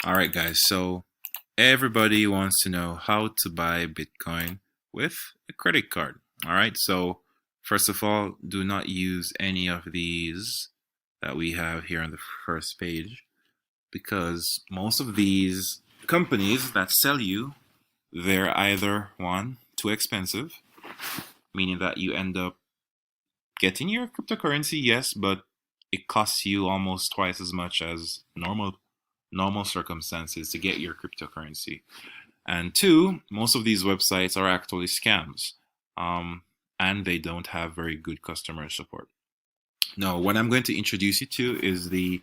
All right, guys. So everybody wants to know how to buy Bitcoin with a credit card. All right. So first of all, do not use any of these that we have here on the first page because most of these companies that sell you, they're either one, too expensive, meaning that you end up getting your cryptocurrency, yes, but it costs you almost twice as much as normal circumstances to get your cryptocurrency. And two, most of these websites are actually scams, um, and they don't have very good customer support. Now, what I'm going to introduce you to is the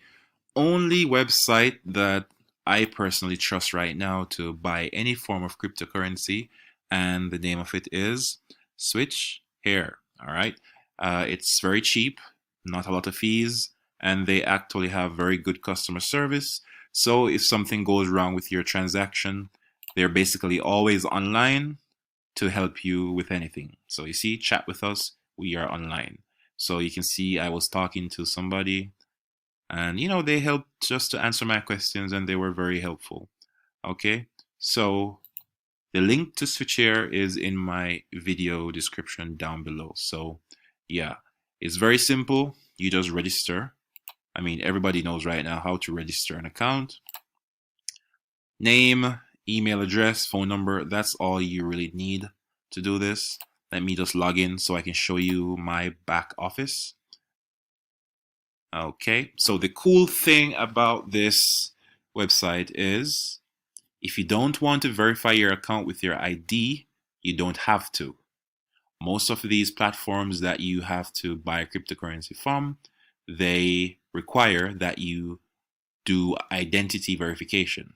only website that I personally trust right now to buy any form of cryptocurrency, and the name of it is Switchere. All right, it's very cheap, not a lot of fees, and they actually have very good customer service. So if something goes wrong with your transaction, they're basically always online to help you with anything. So you see, chat with us, we are online. So you can see I was talking to somebody and they helped just to answer my questions and they were very helpful. Okay, so the link to Switchere is in my video description down below. So yeah, it's very simple. You just register. I mean, everybody knows right now how to register an account. Name, email address, phone number, that's all you really need to do this. Let me just log in so I can show you my back office. Okay, so the cool thing about this website is if you don't want to verify your account with your ID, you don't have to. Most of these platforms that you have to buy cryptocurrency from, they require that you do identity verification.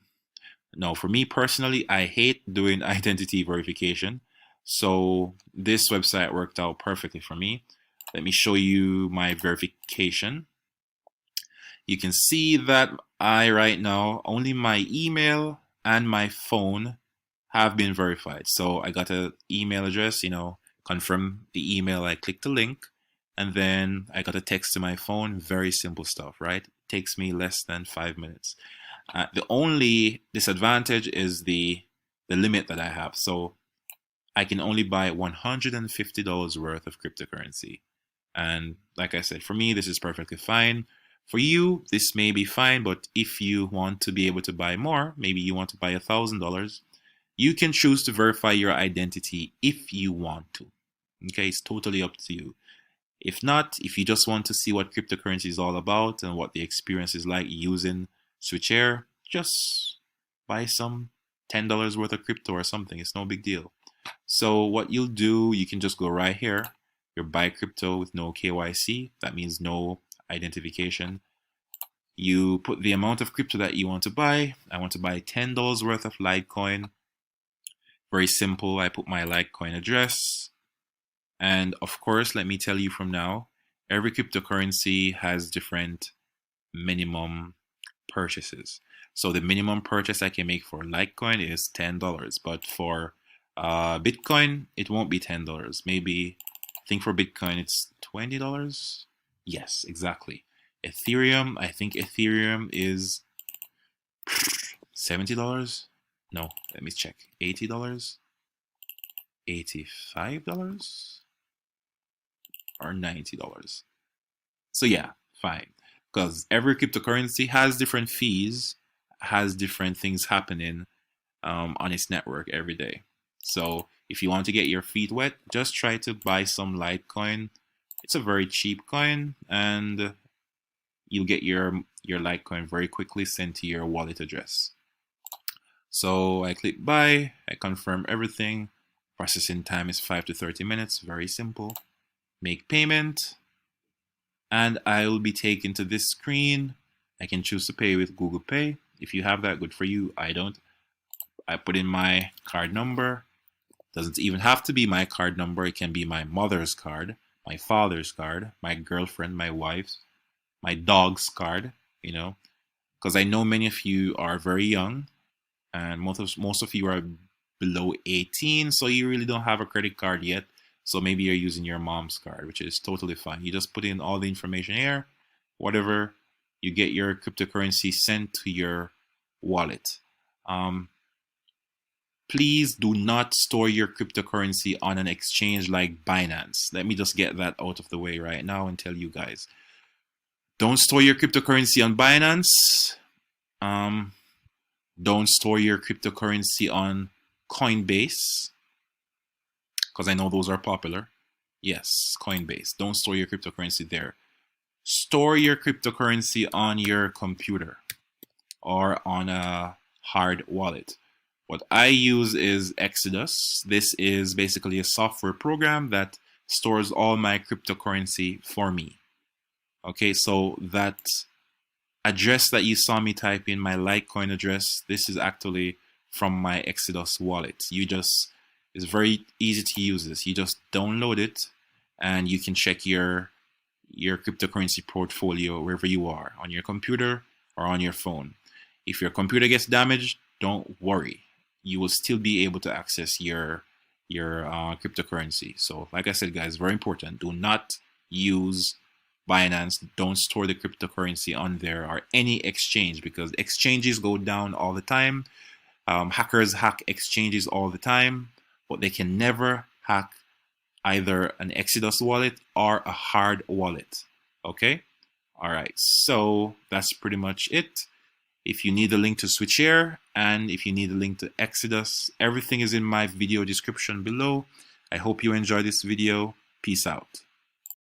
Now, for me personally, I hate doing identity verification. So this website worked out perfectly for me. Let me show you my verification. You can see that right now, only my email and my phone have been verified. So I got an email address, confirm the email, I click the link, and then I got a text to my phone. Very simple stuff, right? It takes me less than 5 minutes. The only disadvantage is the limit that I have. So I can only buy $150 worth of cryptocurrency. And like I said, for me, this is perfectly fine. For you, this may be fine, but if you want to be able to buy more, maybe you want to buy $1,000, you can choose to verify your identity if you want to. Okay, it's totally up to you. If not, if you just want to see what cryptocurrency is all about and what the experience is like using Switchere, just buy some $10 worth of crypto or something. It's no big deal. So what you'll do, you can just go right here. You buy crypto with no KYC. That means no identification. You put the amount of crypto that you want to buy. I want to buy $10 worth of Litecoin. Very simple. I put my Litecoin address. And of course, let me tell you from now, every cryptocurrency has different minimum purchases. So the minimum purchase I can make for Litecoin is $10, but for Bitcoin, it won't be $10. Maybe, I think for Bitcoin, it's $20. Yes, exactly. Ethereum, I think Ethereum is $70. No, let me check. $80, $85, or $90. So yeah, fine. Because every cryptocurrency has different fees, has different things happening on its network every day. So if you want to get your feet wet, just try to buy some Litecoin. It's a very cheap coin, and you'll get your Litecoin very quickly sent to your wallet address. So I click buy, I confirm everything. Processing time is 5 to 30 minutes, very simple. Make payment, and I will be taken to this screen. I can choose to pay with Google Pay. If you have that, good for you. I don't. I put in my card number. Doesn't even have to be my card number. It can be my mother's card, my father's card, my girlfriend, my wife's, my dog's card, because I know many of you are very young and most of you are below 18, so you really don't have a credit card yet. So maybe you're using your mom's card, which is totally fine. You just put in all the information here, whatever, you get your cryptocurrency sent to your wallet. Please do not store your cryptocurrency on an exchange like Binance. Let me just get that out of the way right now and tell you guys. Don't store your cryptocurrency on Binance. Don't store your cryptocurrency on Coinbase, because I know those are popular. Yes, Coinbase. Don't store your cryptocurrency there. Store your cryptocurrency on your computer or on a hard wallet. What I use is Exodus. This is basically a software program that stores all my cryptocurrency for me. Okay, so that address that you saw me type in, my Litecoin address, this is actually from my Exodus wallet. It's very easy to use this. You just download it and you can check your cryptocurrency portfolio wherever you are, on your computer or on your phone. If your computer gets damaged, don't worry. You will still be able to access your cryptocurrency. So like I said, guys, very important. Do not use Binance. Don't store the cryptocurrency on there or any exchange, because exchanges go down all the time. Hackers hack exchanges all the time, but they can never hack either an Exodus wallet or a hard wallet. Okay? All right. So that's pretty much it. If you need a link to Switchere and if you need a link to Exodus, everything is in my video description below. I hope you enjoyed this video. Peace out.